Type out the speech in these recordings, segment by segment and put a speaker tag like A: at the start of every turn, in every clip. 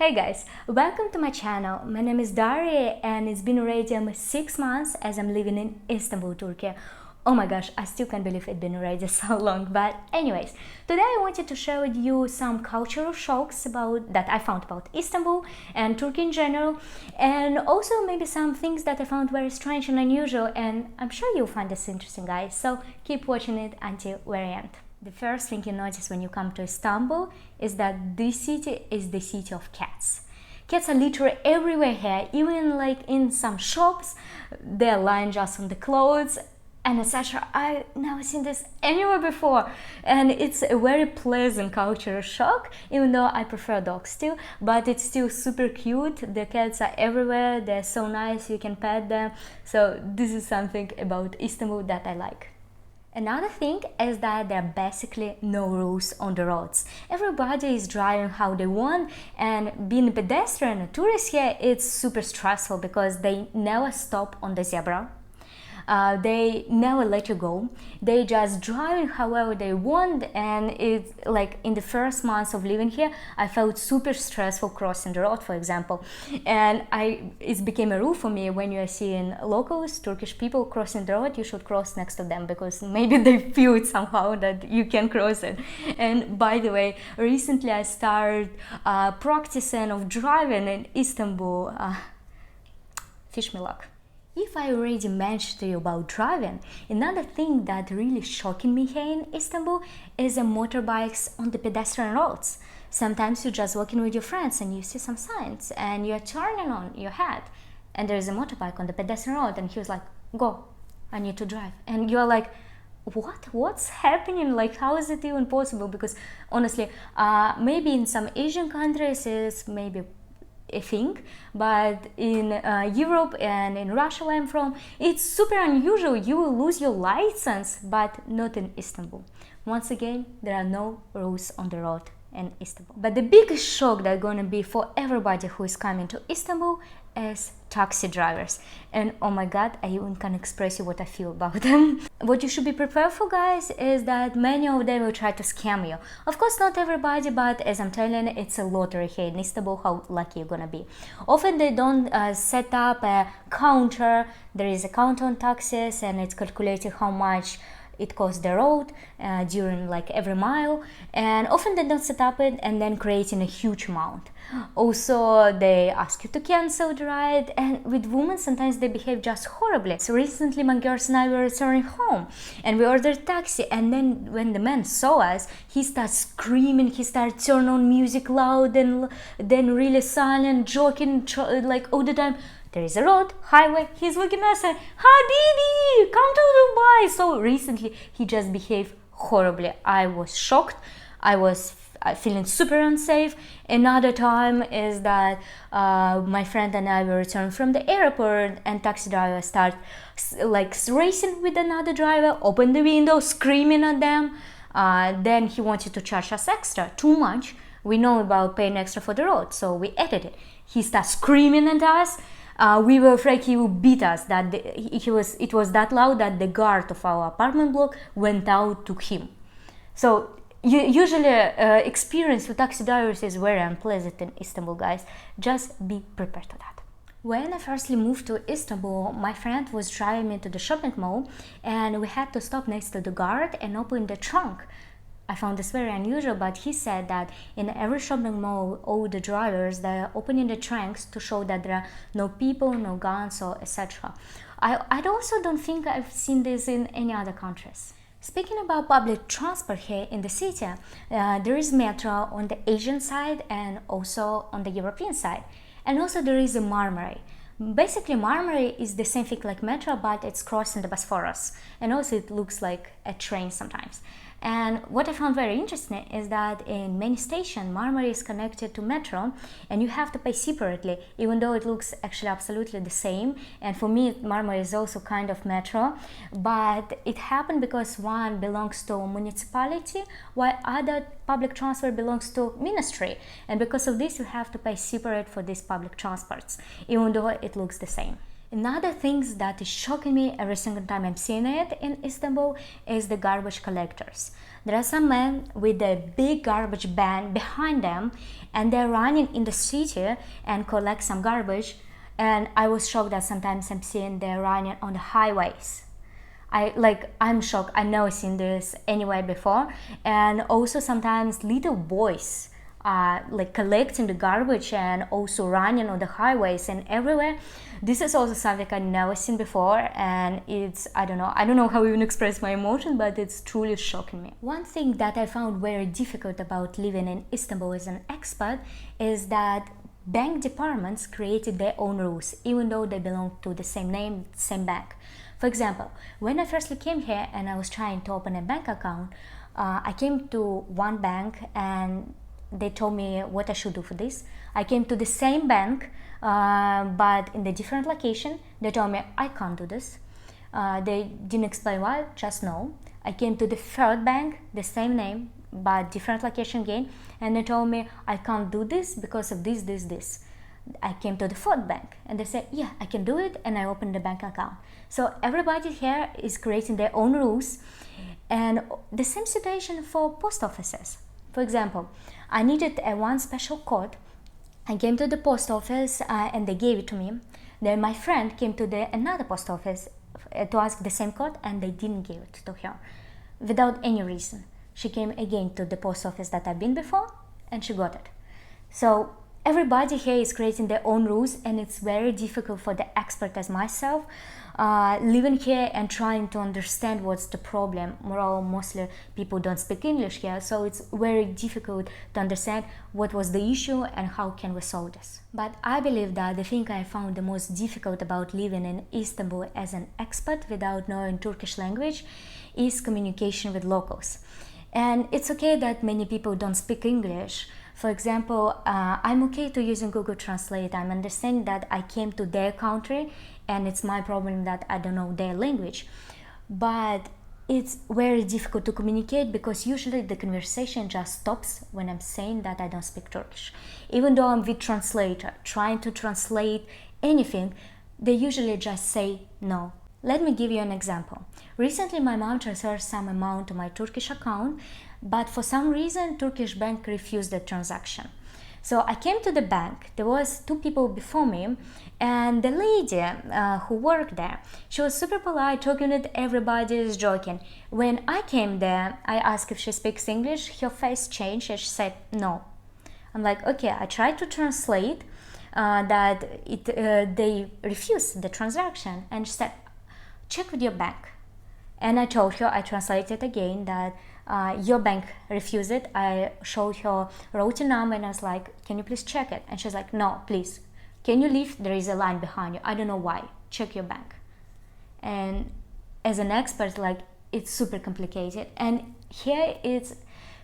A: Hey guys, welcome to my channel. My name is Dari and it's been already 6 months as I'm living in Istanbul, Turkey. Oh my gosh, I still can't believe it's been already so long. But anyways, today I wanted to share with you some cultural shocks that I found about Istanbul and Turkey in general, and also maybe some things that I found very strange and unusual, and I'm sure you'll find this interesting, guys. So keep watching it until very end. The first thing you notice when you come to Istanbul is that this city is the city of cats. Cats are literally everywhere here, even like in some shops, they're lying just on the clothes and etc. I've never seen this anywhere before, and it's a very pleasant cultural shock, even though I prefer dogs still, but it's still super cute. The cats are everywhere, they're so nice, you can pet them, so this is something about Istanbul that I like. Another thing is that there are basically no rules on the roads. Everybody is driving how they want, and being a pedestrian or tourist here, it's super stressful because they never stop on the zebra. They never let you go. They just driving however they want, and it's like in the first months of living here, I felt super stressful crossing the road, for example, and it became a rule for me: when you are seeing locals, Turkish people crossing the road, you should cross next to them because maybe they feel it somehow that you can cross it. And by the way, recently I started practicing of driving in Istanbul. Wish me luck. If I already mentioned to you about driving, another thing that really shocking me here in Istanbul is the motorbikes on the pedestrian roads. Sometimes you're just walking with your friends and you see some signs and you're turning on your head and there's a motorbike on the pedestrian road and he was like, go, I need to drive. And you're like, what's happening? Like, how is it even possible? Because honestly, maybe in some Asian countries it's maybe a thing, but in Europe and in Russia where I'm from, it's super unusual. You will lose your license, but not in Istanbul. Once again, there are no rules on the road in Istanbul. But the biggest shock that's gonna be for everybody who is coming to Istanbul is taxi drivers. And oh my god, I even can't express you what I feel about them. What you should be prepared for, guys, is that many of them will try to scam you. Of course, not everybody, but as I'm telling you, it's a lottery here in Istanbul how lucky you're gonna be. Often they don't set up a counter. There is a counter on taxis and it's calculating how much it costs the road during like every mile, and often they don't set up it and then creating a huge amount. Also, they ask you to cancel the ride, and with women sometimes they behave just horribly. So recently my girls and I were returning home and we ordered taxi, and then when the man saw us, he started screaming, he started turning on music loud and then really silent, joking like all the time. There is a road, highway, he's looking at us and, Habibi, come to Dubai. So recently he just behaved horribly. I was shocked. I was feeling super unsafe. Another time is that my friend and I were returning from the airport and taxi driver started like racing with another driver, opened the window, screaming at them. Then he wanted to charge us extra, too much. We know about paying extra for the road, so we added it. He started screaming at us. We were afraid he would beat us, that it was that loud that the guard of our apartment block went out to him. So usually experience with taxi drivers is very unpleasant in Istanbul, guys. Just be prepared to that. When I firstly moved to Istanbul, my friend was driving me to the shopping mall and we had to stop next to the guard and open the trunk. I found this very unusual, but he said that in every shopping mall, all the drivers, they're opening the trunks to show that there are no people, no guns, or etc. I also don't think I've seen this in any other countries. Speaking about public transport here in the city, there is metro on the Asian side and also on the European side. And also there is a Marmara. Basically, Marmara is the same thing like metro, but it's crossing the Bosphorus. And also it looks like a train sometimes. And what I found very interesting is that in many stations, Marmara is connected to metro and you have to pay separately, even though it looks actually absolutely the same. And for me, Marmara is also kind of metro, but it happened because one belongs to municipality, while other public transport belongs to ministry. And because of this, you have to pay separate for these public transports, even though it looks the same. Another thing that is shocking me every single time I'm seeing it in Istanbul is the garbage collectors. There are some men with a big garbage van behind them, and they're running in the city and collect some garbage. And I was shocked that sometimes I'm seeing they're running on the highways. I'm shocked. I've never seen this anywhere before. And also sometimes little boys like collecting the garbage and also running on the highways and everywhere. This is also something I've never seen before, and I don't know how to even express my emotion, but it's truly shocking me. One thing that I found very difficult about living in Istanbul as an expat is that bank departments created their own rules, even though they belong to the same name, same bank. For example, when I firstly came here and I was trying to open a bank account, I came to one bank and they told me what I should do for this. I came to the same bank, but in the different location. They told me I can't do this. They didn't explain why, just no. I came to the third bank, the same name, but different location again, and they told me I can't do this because of this. I came to the fourth bank and they said, yeah, I can do it, and I opened the bank account. So everybody here is creating their own rules, and the same situation for post offices. For example, I needed one special code. I came to the post office and they gave it to me. Then my friend came to another post office to ask the same code, and they didn't give it to her without any reason. She came again to the post office that I've been before, and she got it. So everybody here is creating their own rules, and it's very difficult for the expert as myself living here and trying to understand what's the problem. Moreover, mostly people don't speak English here, so it's very difficult to understand what was the issue and how can we solve this. But I believe that the thing I found the most difficult about living in Istanbul as an expat without knowing Turkish language is communication with locals. And it's okay that many people don't speak English. For example, I'm okay to using Google Translate. I'm understanding that I came to their country and it's my problem that I don't know their language. But it's very difficult to communicate because usually the conversation just stops when I'm saying that I don't speak Turkish. Even though I'm with translator trying to translate anything, they usually just say no. Let me give you an example. Recently my mom transferred some amount to my Turkish account, but for some reason Turkish bank refused the transaction. So I came to the bank. There was two people before me, and the lady who worked there, she was super polite, talking with everybody, joking. When I came there, I asked if she speaks English. Her face changed and she said no. I'm like, okay, I tried to translate that they refused the transaction, and she said, check with your bank. And I told her, I translated again that your bank refused it. I showed her routing number and I was like, can you please check it? And she's like, no, please. Can you leave? There is a line behind you. I don't know why. Check your bank. And as an expert, like, it's super complicated. And here it's,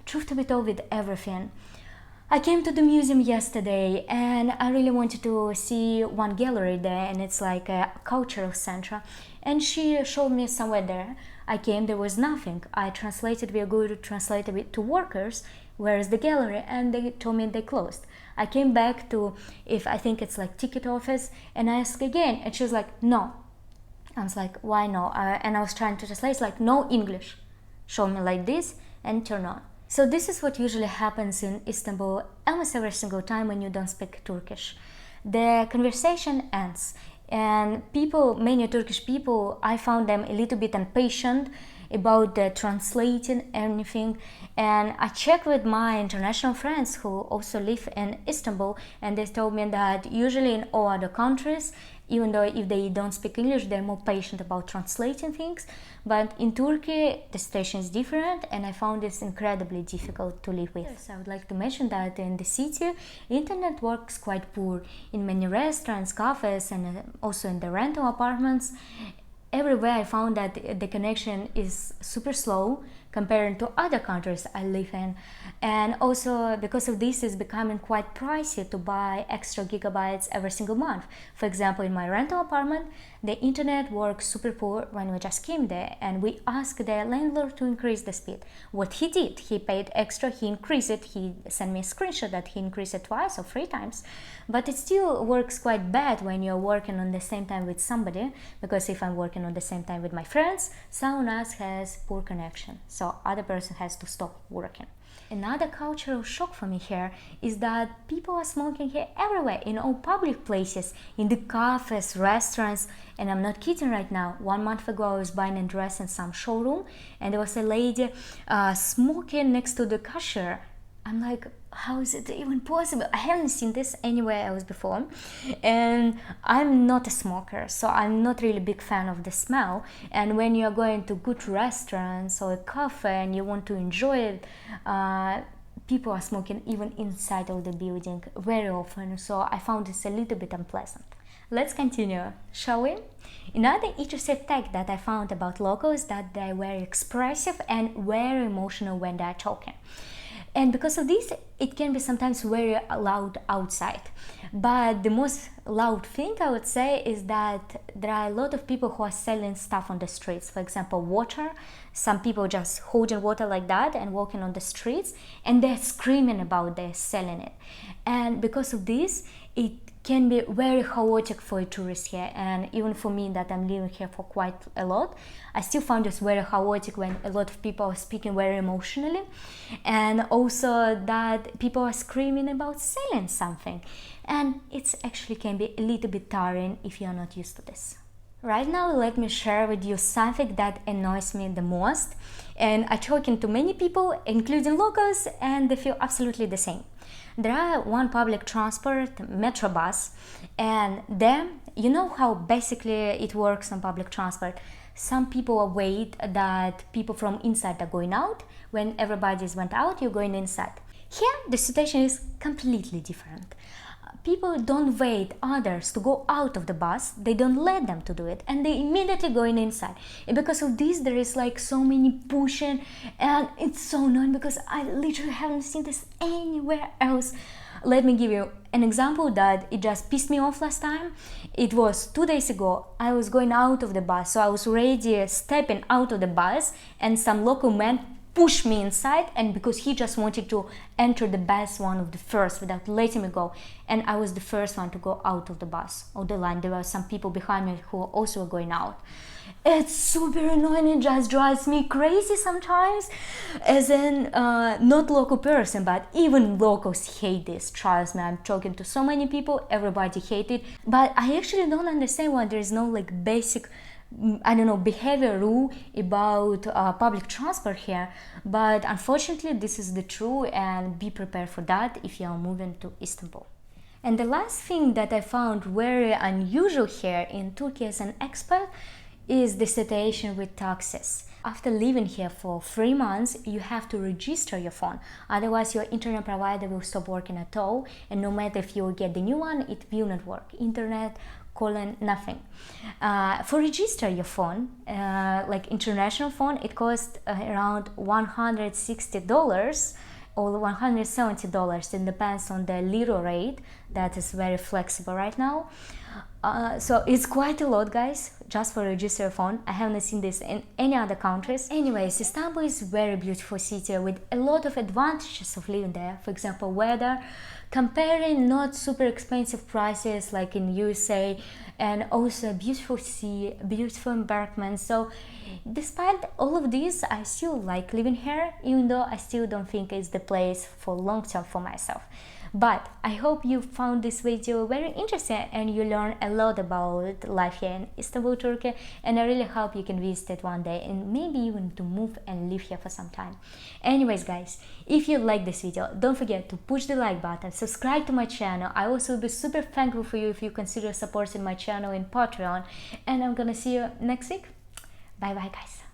A: truth to be told, with everything. I came to the museum yesterday and I really wanted to see one gallery there, and it's like a cultural center. And she showed me somewhere there. I came, there was nothing. I translated, we are going to translate it to workers, where is the gallery? And they told me they closed. I came back to, if I think it's like ticket office, and I asked again, and she was like, no. I was like, why no? And I was trying to translate, it's like, no English. Show me like this and turn on. So this is what usually happens in Istanbul almost every single time when you don't speak Turkish. The conversation ends, and many Turkish people, I found them a little bit impatient about translating anything. And I checked with my international friends who also live in Istanbul, and they told me that usually in all other countries, even though if they don't speak English, they're more patient about translating things. But in Turkey, the situation is different, and I found this incredibly difficult to live with. Yes, I would like to mention that in the city, internet works quite poor. In many restaurants, cafes, and also in the rental apartments, everywhere I found that the connection is super slow compared to other countries I live in. And also because of this, it's becoming quite pricey to buy extra gigabytes every single month. For example, in my rental apartment, the internet works super poor when we just came there, and we asked the landlord to increase the speed. What he did, he paid extra, he increased it, he sent me a screenshot that he increased it twice or 3 times. But it still works quite bad when you're working on the same time with somebody, because if I'm working on the same time with my friends, someone else has poor connection. so other person has to stop working. Another cultural shock for me here is that people are smoking here everywhere, in all public places, in the cafes, restaurants, and I'm not kidding right now. 1 month ago I was buying a dress in some showroom and there was a lady smoking next to the cashier. I'm like, how is it even possible? I haven't seen this anywhere else before, and I'm not a smoker, so I'm not really a big fan of the smell. And when you're going to good restaurants or a cafe and you want to enjoy it, people are smoking even inside of the building very often, so I found this a little bit unpleasant. Let's continue, shall we? Another interesting fact that I found about locals is that they're very expressive and very emotional when they're talking. And because of this, it can be sometimes very loud outside. But the most loud thing I would say is that there are a lot of people who are selling stuff on the streets. For example, water. Some people just holding water like that and walking on the streets, and they're screaming about they're selling it. And because of this, it can be very chaotic for a tourist here, and even for me that I'm living here for quite a lot, I still found this very chaotic when a lot of people are speaking very emotionally, and also that people are screaming about selling something, and it actually can be a little bit tiring if you're not used to this. Right now, let me share with you something that annoys me the most, and I'm talking to many people, including locals, and they feel absolutely the same. There are one public transport, metro bus, and then you know how basically it works on public transport. Some people wait that people from inside are going out. When everybody's went out, you're going inside. Here, the situation is completely different. People don't wait others to go out of the bus, they don't let them to do it, and they immediately go inside. And because of this, there is like so many pushing, and it's so annoying because I literally haven't seen this anywhere else. Let me give you an example that it just pissed me off last time. It was 2 days ago. I was going out of the bus, so I was ready stepping out of the bus, and some local man pushed me inside, and because he just wanted to enter the bus one of the first without letting me go, and I was the first one to go out of the bus or the line. There were some people behind me who also were going out. It's super annoying, it just drives me crazy sometimes, as in not local person, but even locals hate this. Trust me, I'm talking to so many people, everybody hate it, but I actually don't understand why there is no like basic, I don't know, behavior rule about public transport here. But unfortunately this is the truth, and be prepared for that if you are moving to Istanbul. And the last thing that I found very unusual here in Turkey as an expat is the situation with taxes. After living here for 3 months, you have to register your phone, otherwise your internet provider will stop working at all, and no matter if you get the new one, it will not work. Internet, calling, nothing. For register your phone, like international phone, it costs around $160 or $170. It depends on the lira rate that is very flexible right now. So it's quite a lot, guys, just for register your phone. I haven't seen this in any other countries. Anyways, Istanbul is a very beautiful city with a lot of advantages of living there. For example, weather, comparing not super expensive prices like in USA, and also a beautiful sea, beautiful embankment. So despite all of this, I still like living here, even though I still don't think it's the place for long term for myself. But I hope you found this video very interesting and you learned a lot about life here in Istanbul, Turkey, and I really hope you can visit it one day and maybe even to move and live here for some time. Anyways, guys, if you like this video, don't forget to push the like button, subscribe to my channel. I also will be super thankful for you if you consider supporting my channel in Patreon, and I'm gonna see you next week. Bye bye, guys.